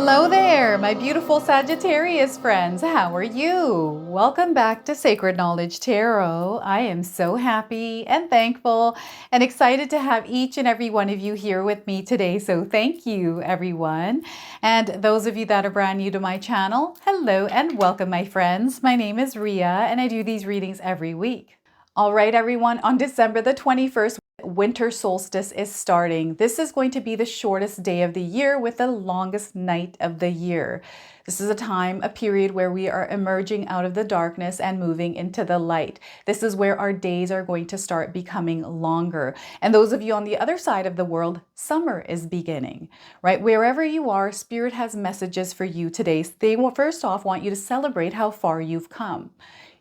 Hello there, my beautiful Sagittarius friends. How are you? Welcome back to Sacred Knowledge Tarot. I am so happy and thankful and excited to have each and every one of you here with me today. So thank you, everyone. And those of you that are brand new to my channel, hello and welcome, my friends. My name is Ria and I do these readings every week. All right, everyone, on December the 21st, winter solstice is starting. This is going to be the shortest day of the year with the longest night of the year. This is a period where we are emerging out of the darkness and moving into the light. This is where our days are going to start becoming longer. And those of you on the other side of the world, summer is beginning, right? Wherever you are, Spirit has messages for you today. They will first off want you to celebrate how far you've come.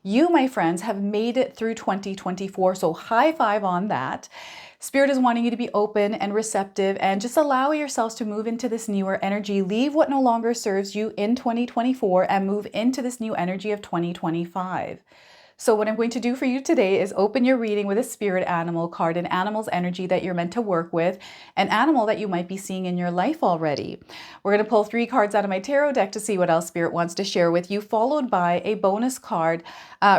You, my friends, have made it through 2024, so high five on that. Spirit is wanting you to be open and receptive and just allow yourselves to move into this newer energy. Leave what no longer serves you in 2024 and move into this new energy of 2025. So what I'm going to do for you today is open your reading with a spirit animal card, an animal's energy that you're meant to work with, an animal that you might be seeing in your life already. We're going to pull 3 cards out of my tarot deck to see what else Spirit wants to share with you, followed by a bonus card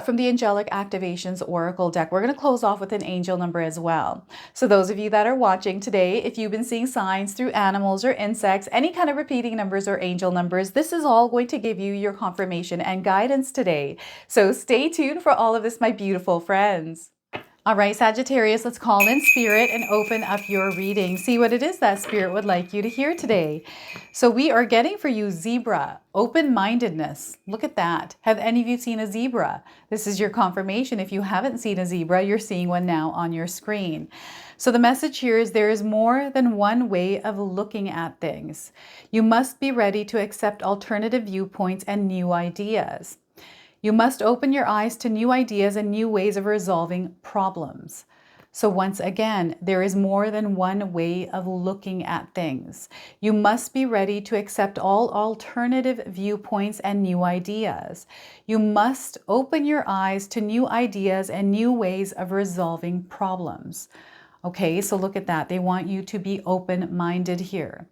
from the Angelic Activations Oracle deck. We're going to close off with an angel number as well. So those of you that are watching today, if you've been seeing signs through animals or insects, any kind of repeating numbers or angel numbers, this is all going to give you your confirmation and guidance today. So stay tuned for all of this, my beautiful friends. All right, Sagittarius, let's call in Spirit and open up your reading. See what it is that Spirit would like you to hear today. So we are getting for you zebra, open-mindedness. Look at that. Have any of you seen a zebra? This is your confirmation. If you haven't seen a zebra, you're seeing one now on your screen. So the message here is there is more than one way of looking at things. You must be ready to accept alternative viewpoints and new ideas. You must open your eyes to new ideas and new ways of resolving problems. So once again, there is more than one way of looking at things. You must be ready to accept all alternative viewpoints and new ideas. You must open your eyes to new ideas and new ways of resolving problems. Okay, so look at that. They want you to be open-minded here.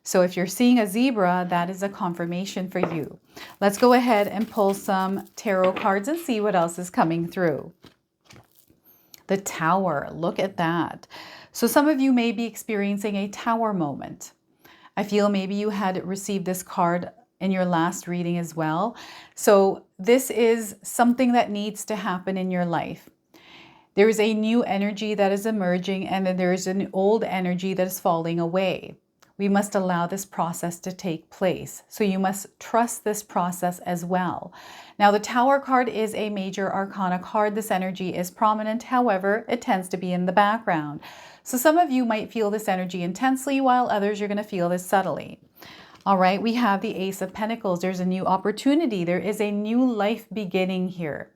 So if you're seeing a zebra, that is a confirmation for you. Let's go ahead and pull some tarot cards and see what else is coming through. The Tower, look at that. So some of you may be experiencing a tower moment. I feel maybe you had received this card in your last reading as well. So this is something that needs to happen in your life. There is a new energy that is emerging, and then there is an old energy that is falling away. We must allow this process to take place. So you must trust this process as well. Now, the Tower card is a major arcana card. This energy is prominent. However, it tends to be in the background. So some of you might feel this energy intensely, while others you're going to feel this subtly. All right, we have the Ace of Pentacles. There's a new opportunity. There is a new life beginning here.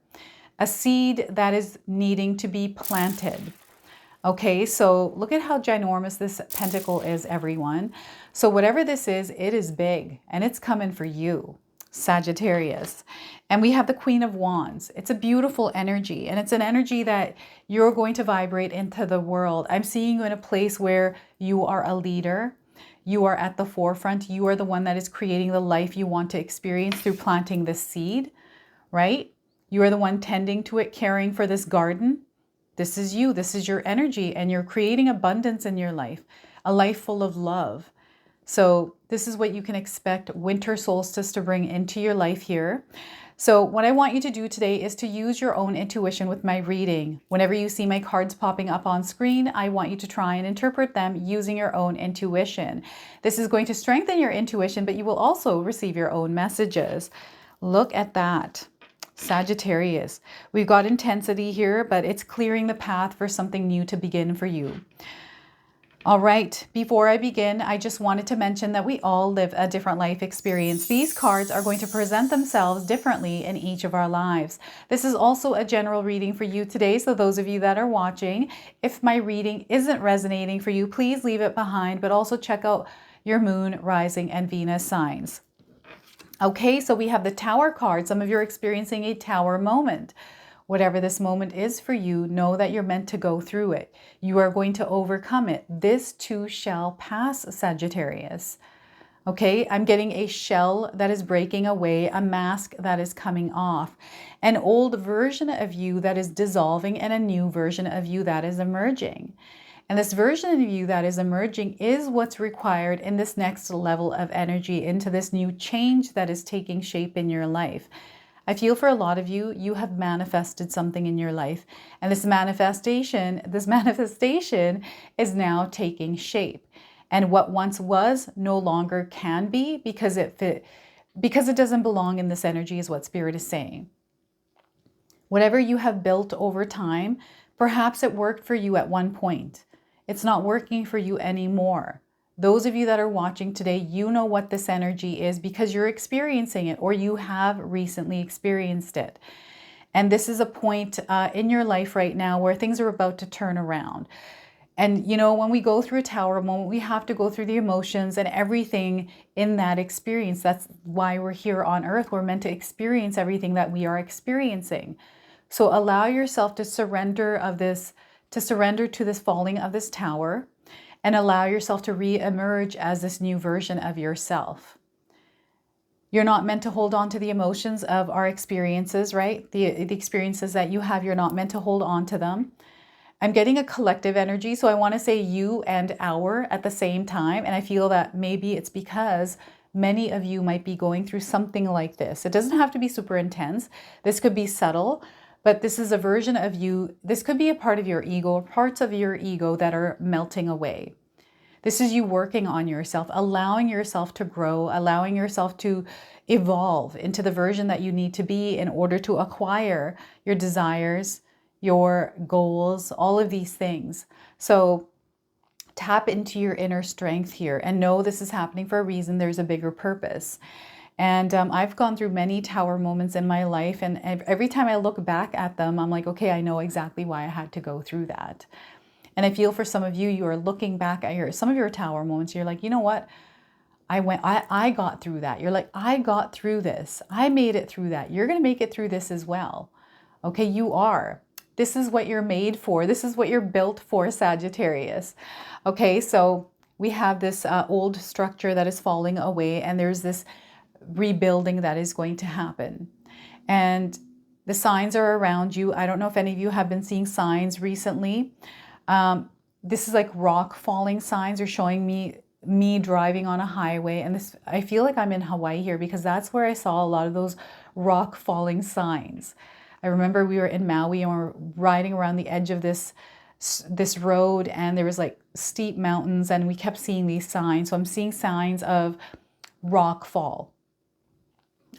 A seed that is needing to be planted. Okay, so look at how ginormous this pentacle is, everyone. So whatever this is, it is big and it's coming for you, Sagittarius. And we have the Queen of Wands. It's a beautiful energy, and it's an energy that you're going to vibrate into the world. I'm seeing you in a place where you are a leader. You are at the forefront. You are the one that is creating the life you want to experience through planting this seed, right? You are the one tending to it, caring for this garden. This is you, this is your energy, and you're creating abundance in your life, a life full of love. So this is what you can expect winter solstice to bring into your life here. So what I want you to do today is to use your own intuition with my reading. Whenever you see my cards popping up on screen, I want you to try and interpret them using your own intuition. This is going to strengthen your intuition, but you will also receive your own messages. Look at that. Sagittarius, we've got intensity here, but it's clearing the path for something new to begin for you. All right, before I begin, I just wanted to mention that we all live a different life experience. These cards are going to present themselves differently in each of our lives. This is also a general reading for you today, so those of you that are watching, if my reading isn't resonating for you, please leave it behind, but also check out your moon, rising, and Venus signs. Okay, so we have the Tower card. Some of you are experiencing a tower moment. Whatever this moment is for you, know that you're meant to go through it. You are going to overcome it. This too shall pass, Sagittarius. Okay, I'm getting a shell that is breaking away, a mask that is coming off, an old version of you that is dissolving, and a new version of you that is emerging. And this version of you that is emerging is what's required in this next level of energy, into this new change that is taking shape in your life. I feel for a lot of you, you have manifested something in your life, and this manifestation is now taking shape. And what once was no longer can be, because it doesn't belong in this energy, is what Spirit is saying. Whatever you have built over time, perhaps it worked for you at one point. It's not working for you anymore. Those of you that are watching today, you know what this energy is because you're experiencing it, or you have recently experienced it. And this is a point in your life right now where things are about to turn around. And, you know, when we go through a tower moment, we have to go through the emotions and everything in that experience. That's why we're here on earth. We're meant to experience everything that we are experiencing. So allow yourself to surrender to this falling of this tower, and allow yourself to re-emerge as this new version of yourself. You're not meant to hold on to the emotions of our experiences, right? The experiences that you have, you're not meant to hold on to them. I'm getting a collective energy, so I want to say you and our at the same time. And I feel that maybe it's because many of you might be going through something like this. It doesn't have to be super intense. This could be subtle, but this is a version of you. This could be a part of your ego, or parts of your ego that are melting away. This is you working on yourself, allowing yourself to grow, allowing yourself to evolve into the version that you need to be in order to acquire your desires, your goals, all of these things. So tap into your inner strength here and know this is happening for a reason. There's a bigger purpose. And I've gone through many tower moments in my life, and every time I look back at them, I'm like, okay, I know exactly why I had to go through that. And I feel for some of you, you are looking back at some of your tower moments. You're like, you know what? I got through that. You're like, I got through this. I made it through that. You're going to make it through this as well. Okay, you are. This is what you're made for. This is what you're built for, Sagittarius. Okay, so we have this old structure that is falling away, and there's this rebuilding that is going to happen. And the signs are around you. I don't know if any of you have been seeing signs recently. This is like rock falling signs are showing me driving on a highway, and this, I feel like I'm in Hawaii here because that's where I saw a lot of those rock falling signs. I remember we were in Maui and we were riding around the edge of this road, and there was like steep mountains, and we kept seeing these signs. So I'm seeing signs of rock fall.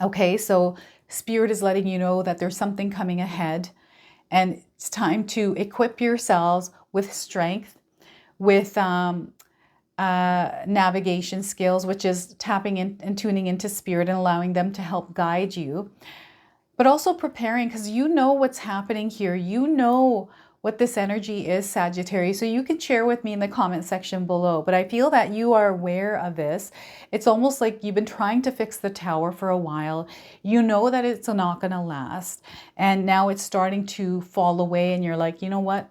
Okay, so Spirit is letting you know that there's something coming ahead, and it's time to equip yourselves with strength, with navigation skills, which is tapping in and tuning into Spirit and allowing them to help guide you. But also preparing, because you know what's happening here. You know what this energy is, Sagittarius. So you can share with me in the comment section below. But I feel that you are aware of this. It's almost like you've been trying to fix the tower for a while. You know that it's not going to last. And now it's starting to fall away. And you're like, you know what?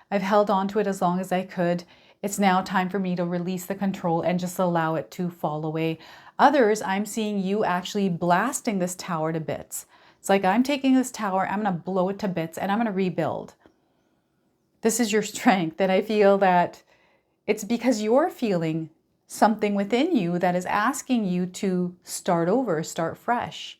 I've held on to it as long as I could. It's now time for me to release the control and just allow it to fall away. Others, I'm seeing you actually blasting this tower to bits. It's like, I'm taking this tower, I'm going to blow it to bits, and I'm going to rebuild. This is your strength. And I feel that it's because you're feeling something within you that is asking you to start over, start fresh,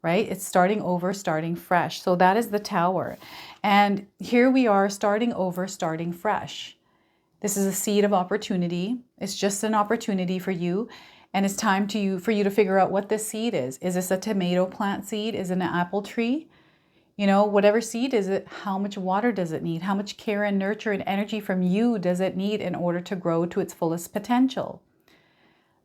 right? It's starting over, starting fresh. So that is the tower. And here we are starting over, starting fresh. This is a seed of opportunity. It's just an opportunity for you. And it's time for you to figure out what this seed is. Is this a tomato plant seed? Is it an apple tree? You know, whatever seed is it, how much water does it need? How much care and nurture and energy from you does it need in order to grow to its fullest potential?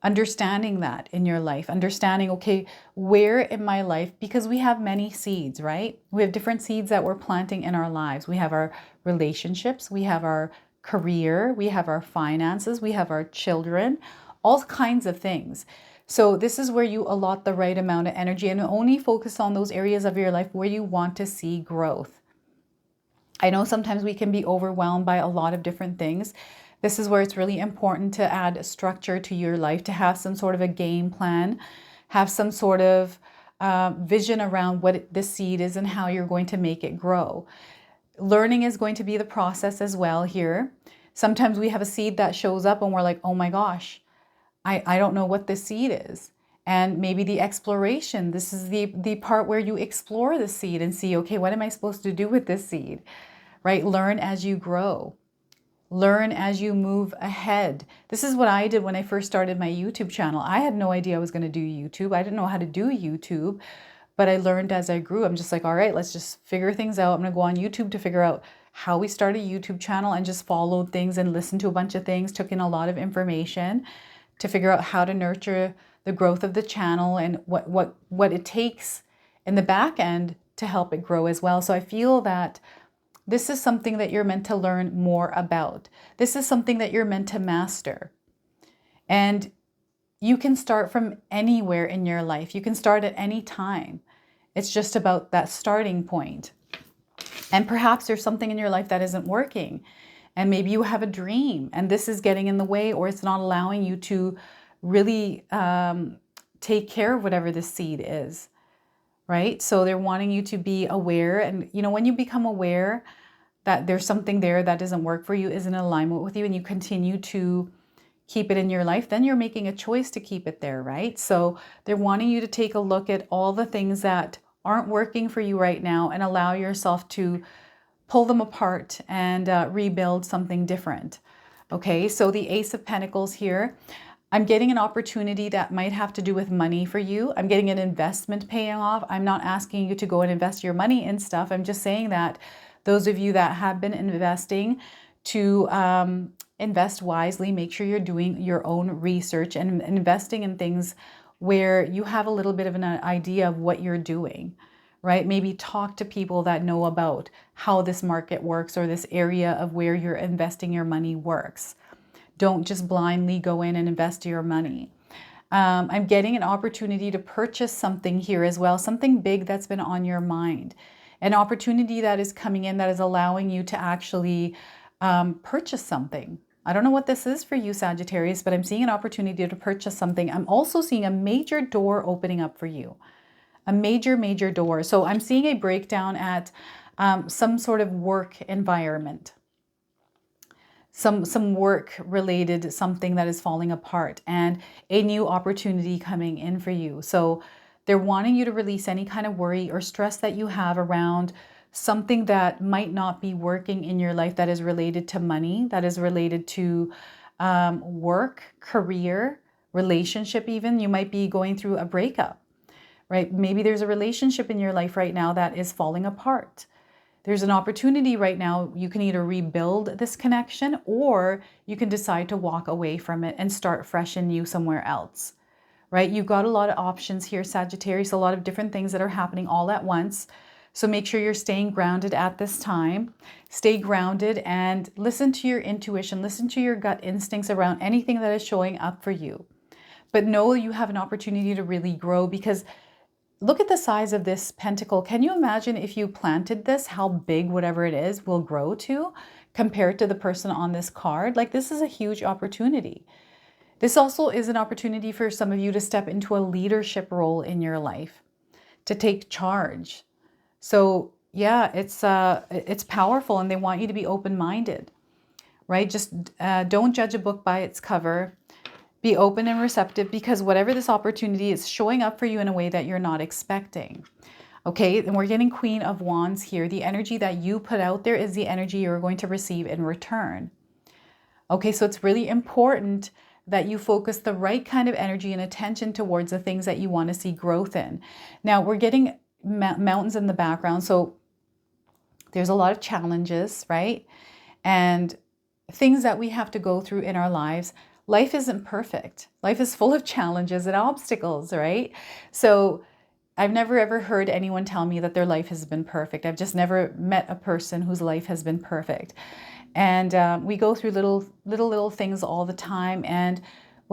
Understanding that in your life, understanding, okay, where in my life, because we have many seeds, right? We have different seeds that we're planting in our lives. We have our relationships, we have our career, we have our finances, we have our children, all kinds of things. So this is where you allot the right amount of energy and only focus on those areas of your life where you want to see growth. I know sometimes we can be overwhelmed by a lot of different things, This is where it's really important to add structure to your life, to have some sort of a game plan, have some sort of vision around what this seed is and how you're going to make it grow. Learning is going to be the process as well here. Sometimes we have a seed that shows up and we're like, oh my gosh, I don't know what this seed is. And maybe the exploration, this is the part where you explore the seed and see, okay, what am I supposed to do with this seed, right? Learn as you grow. Learn as you move ahead. This is what I did when I first started my YouTube channel. I had no idea I was going to do YouTube. I didn't know how to do YouTube, but I learned as I grew. I'm just like, all right, let's just figure things out. I'm going to go on YouTube to figure out how we start a YouTube channel, and just followed things and listened to a bunch of things, took in a lot of information to figure out how to nurture the growth of the channel and what it takes in the back end to help it grow as well. So I feel that this is something that you're meant to learn more about. This is something that you're meant to master. And you can start from anywhere in your life. You can start at any time. It's just about that starting point. And perhaps there's something in your life that isn't working. And maybe you have a dream and this is getting in the way, or it's not allowing you to really take care of whatever this seed is. Right? So they're wanting you to be aware. And, you know, when you become aware that there's something there that doesn't work for you, is in alignment with you, and you continue to keep it in your life, then you're making a choice to keep it there, right? So they're wanting you to take a look at all the things that aren't working for you right now and allow yourself to pull them apart and rebuild something different. Okay, so the Ace of Pentacles here. I'm getting an opportunity that might have to do with money for you. I'm getting an investment paying off. I'm not asking you to go and invest your money in stuff. I'm just saying that those of you that have been investing, to invest wisely, make sure you're doing your own research and investing in things where you have a little bit of an idea of what you're doing, right? Maybe talk to people that know about how this market works or this area of where you're investing your money works. Don't just blindly go in and invest your money. I'm getting an opportunity to purchase something here as well, something big that's been on your mind. An opportunity that is coming in that is allowing you to actually purchase something. I don't know what this is for you, Sagittarius, but I'm seeing an opportunity to purchase something. I'm also seeing a major door opening up for you. A major, major door. So I'm seeing a breakdown at some sort of work environment. Some work related, something that is falling apart, and a new opportunity coming in for you. So they're wanting you to release any kind of worry or stress that you have around something that might not be working in your life, that is related to money, that is related to work, career, relationship even. You might be going through a breakup, right? Maybe there's a relationship in your life right now that is falling apart. There's an opportunity right now. You can either rebuild this connection, or you can decide to walk away from it and start fresh and new somewhere else, right? You've got a lot of options here, Sagittarius, a lot of different things that are happening all at once. So make sure you're staying grounded at this time. Stay grounded and listen to your intuition, listen to your gut instincts around anything that is showing up for you. But know you have an opportunity to really grow, because look at the size of this pentacle. Can you imagine if you planted this, how big whatever it is will grow to compared to the person on this card? Like, this is a huge opportunity. This also is an opportunity for some of you to step into a leadership role in your life, to take charge. So yeah, it's powerful, and they want you to be open-minded, right? Just don't judge a book by its cover. Be open and receptive, because whatever this opportunity is showing up for you in a way that you're not expecting. Okay, and we're getting Queen of Wands here. The energy that you put out there is the energy you're going to receive in return. Okay, so it's really important that you focus the right kind of energy and attention towards the things that you want to see growth in. Now, we're getting mountains in the background, so there's a lot of challenges, right? And things that we have to go through in our lives. Life isn't perfect. Life is full of challenges and obstacles, right? So I've never ever heard anyone tell me that their life has been perfect. I've just never met a person whose life has been perfect. And we go through little things all the time. And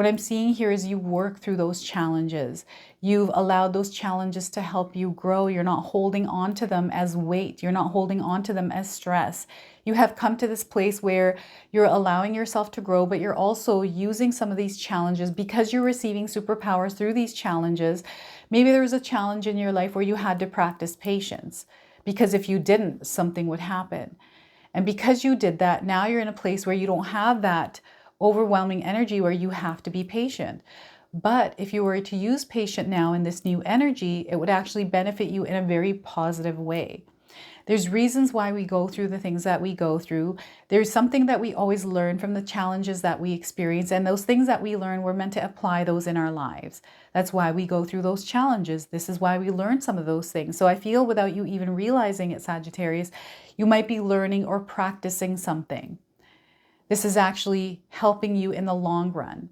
what I'm seeing here is you work through those challenges. You've allowed those challenges to help you grow. You're not holding on to them as weight. You're not holding on to them as stress. You have come to this place where you're allowing yourself to grow, but you're also using some of these challenges because you're receiving superpowers through these challenges. Maybe there was a challenge in your life where you had to practice patience, because if you didn't, something would happen. And because you did that, now you're in a place where you don't have that overwhelming energy where you have to be patient. But if you were to use patient now in this new energy, it would actually benefit you in a very positive way. There's reasons why we go through the things that we go through. There's something that we always learn from the challenges that we experience. And those things that we learn, we're meant to apply those in our lives. That's why we go through those challenges. This is why we learn some of those things. So I feel without you even realizing it, Sagittarius, you might be learning or practicing something. This is actually helping you in the long run.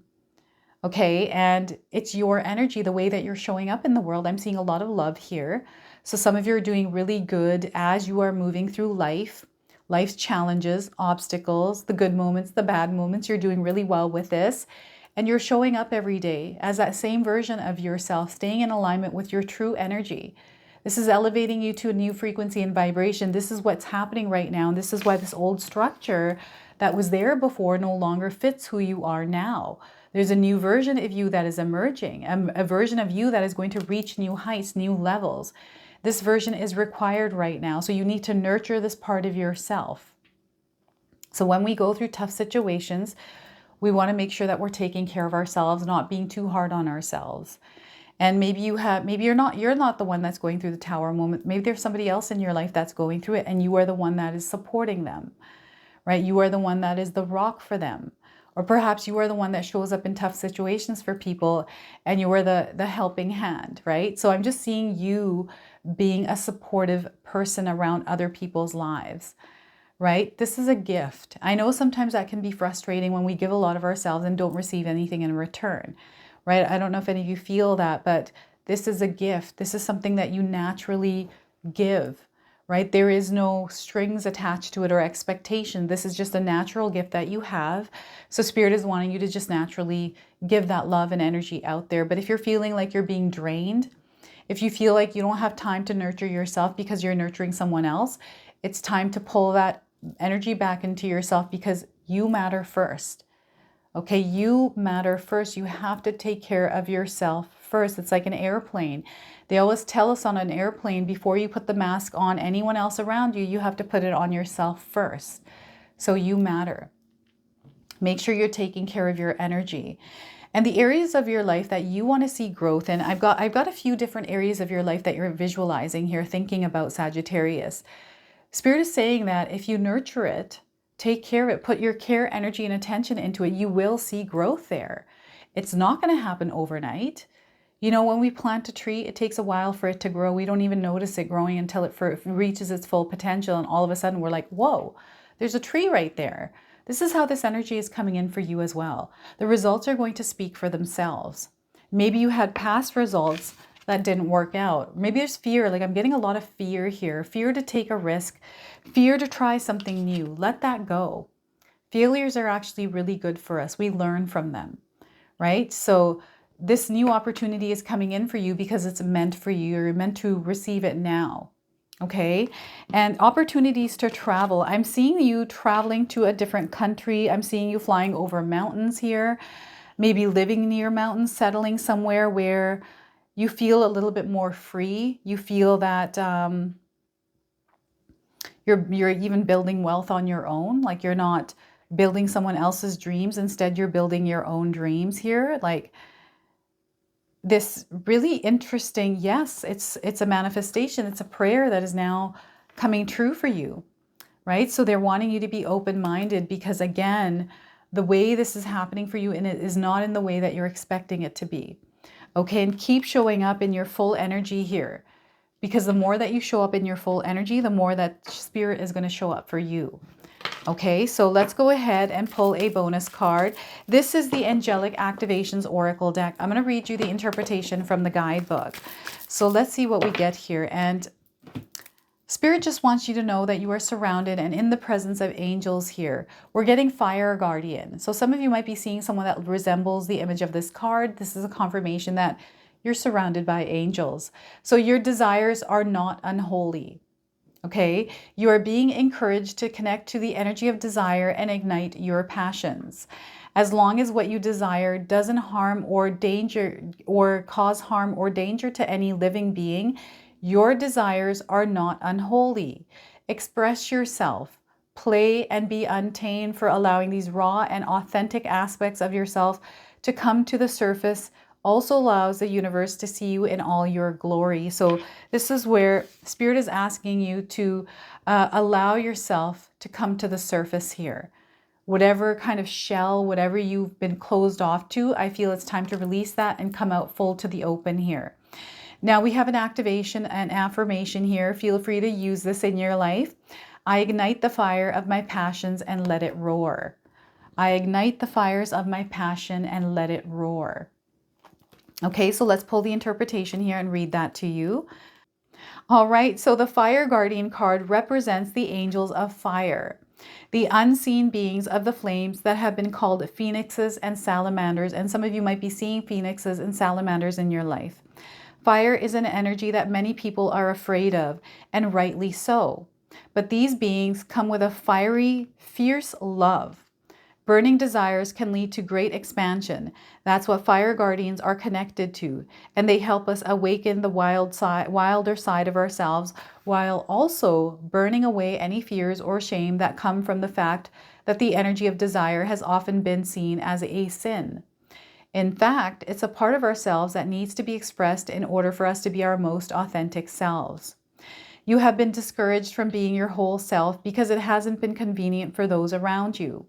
Okay, and it's your energy, the way that you're showing up in the world. I'm seeing a lot of love here. So some of you are doing really good as you are moving through life, life's challenges, obstacles, the good moments, the bad moments. You're doing really well with this. And you're showing up every day as that same version of yourself, staying in alignment with your true energy. This is elevating you to a new frequency and vibration. This is what's happening right now. And this is why this old structure that was there before no longer fits who you are now. There's a new version of you that is emerging, a version of you that is going to reach new heights, new levels. This version is required right now. So you need to nurture this part of yourself. So when we go through tough situations, we want to make sure that we're taking care of ourselves, not being too hard on ourselves. And maybe you're not the one that's going through the tower moment. Maybe there's somebody else in your life that's going through it, and you are the one that is supporting them, right? You are the one that is the rock for them. Or perhaps you are the one that shows up in tough situations for people and you are the helping hand, right? So I'm just seeing you being a supportive person around other people's lives, right? This is a gift. I know sometimes that can be frustrating when we give a lot of ourselves and don't receive anything in return, right? I don't know if any of you feel that, but this is a gift. This is something that you naturally give. Right? There is no strings attached to it or expectation. This is just a natural gift that you have. So Spirit is wanting you to just naturally give that love and energy out there. But if you're feeling like you're being drained, if you feel like you don't have time to nurture yourself because you're nurturing someone else, it's time to pull that energy back into yourself because you matter first. Okay, you matter first. You have to take care of yourself first. It's like an airplane. They always tell us on an airplane, before you put the mask on anyone else around you, you have to put it on yourself first. So you matter. Make sure you're taking care of your energy. And the areas of your life that you want to see growth in, I've got a few different areas of your life that you're visualizing here, thinking about, Sagittarius. Spirit is saying that if you nurture it, take care of it, put your care, energy, and attention into it, you will see growth there. It's not going to happen overnight. You know, when we plant a tree, it takes a while for it to grow. We don't even notice it growing until it reaches its full potential. And all of a sudden we're like, whoa, there's a tree right there. This is how this energy is coming in for you as well. The results are going to speak for themselves. Maybe you had past results that didn't work out. Maybe there's fear. Like I'm getting a lot of fear here. Fear to take a risk, fear to try something new. Let that go. Failures are actually really good for us. We learn from them, right? So this new opportunity is coming in for you because it's meant for you. You're meant to receive it now. Okay. And opportunities to travel. I'm seeing you traveling to a different country. I'm seeing you flying over mountains here, maybe living near mountains, settling somewhere where you feel a little bit more free. You feel that you're even building wealth on your own. Like you're not building someone else's dreams. Instead, you're building your own dreams here. Like this really interesting, yes, it's a manifestation. It's a prayer that is now coming true for you, right? So they're wanting you to be open-minded because again, the way this is happening for you and it is not in the way that you're expecting it to be. Okay, and keep showing up in your full energy here because the more that you show up in your full energy, the more that Spirit is going to show up for you. Okay, so let's go ahead and pull a bonus card. This is the Angelic Activations Oracle deck. I'm going to read you the interpretation from the guidebook. So let's see what we get here. And Spirit just wants you to know that you are surrounded and in the presence of angels here. We're getting fire guardian. So some of you might be seeing someone that resembles the image of this card. This is a confirmation that you're surrounded by angels. So your desires are not unholy. Okay, you are being encouraged to connect to the energy of desire and ignite your passions. As long as what you desire doesn't harm or danger or cause harm or danger to any living being, your desires are not unholy. Express yourself, play and be untamed for allowing these raw and authentic aspects of yourself to come to the surface also allows the universe to see you in all your glory. So this is where Spirit is asking you to allow yourself to come to the surface here. Whatever kind of shell, whatever you've been closed off to, I feel it's time to release that and come out full to the open here. Now we have an activation and affirmation here. Feel free to use this in your life. I ignite the fire of my passions and let it roar. I ignite the fires of my passion and let it roar. Okay, so let's pull the interpretation here and read that to you. All right, so the Fire Guardian card represents the angels of fire, the unseen beings of the flames that have been called phoenixes and salamanders. And some of you might be seeing phoenixes and salamanders in your life. Fire is an energy that many people are afraid of, and rightly so. But these beings come with a fiery, fierce love. Burning desires can lead to great expansion. That's what fire guardians are connected to, and they help us awaken the wilder side of ourselves, while also burning away any fears or shame that come from the fact that the energy of desire has often been seen as a sin. In fact, it's a part of ourselves that needs to be expressed in order for us to be our most authentic selves. You have been discouraged from being your whole self because it hasn't been convenient for those around you.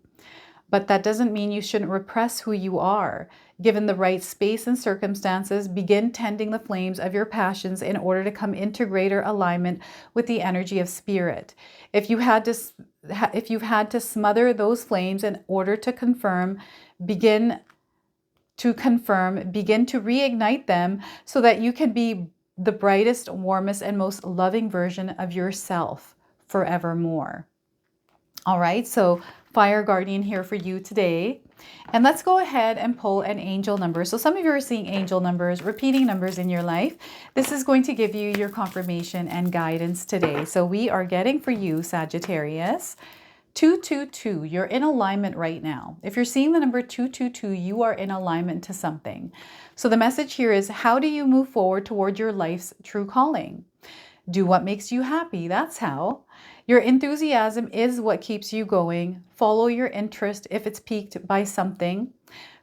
But that doesn't mean you shouldn't repress who you are. Given the right space and circumstances, begin tending the flames of your passions in order to come into greater alignment with the energy of Spirit. If you've had to smother those flames in order to begin to reignite them so that you can be the brightest, warmest, and most loving version of yourself forevermore. All right, so Fire Guardian here for you today. And let's go ahead and pull an angel number. So some of you are seeing angel numbers, repeating numbers in your life. This is going to give you your confirmation and guidance today. So we are getting for you, Sagittarius, 222. You're in alignment right now. If you're seeing the number 222, you are in alignment to something. So the message here is, how do you move forward toward your life's true calling? Do what makes you happy. That's how. Your enthusiasm is what keeps you going. Follow your interest if it's piqued by something.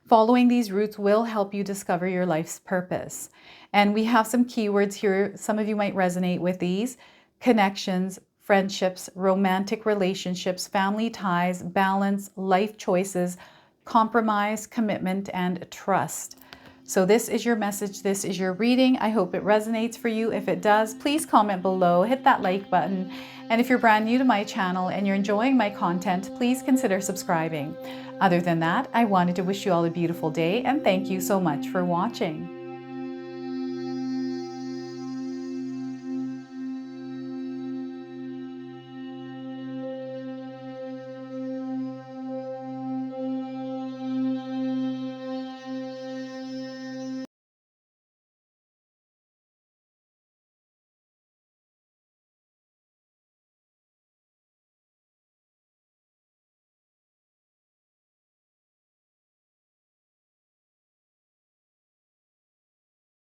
Following these routes will help you discover your life's purpose. And we have some keywords here. Some of you might resonate with these: connections, friendships, romantic relationships, family ties, balance, life choices, compromise, commitment, and trust. So this is your message. This is your reading. I hope it resonates for you. If it does, please comment below, hit that like button. And if you're brand new to my channel and you're enjoying my content, please consider subscribing. Other than that, I wanted to wish you all a beautiful day and thank you so much for watching.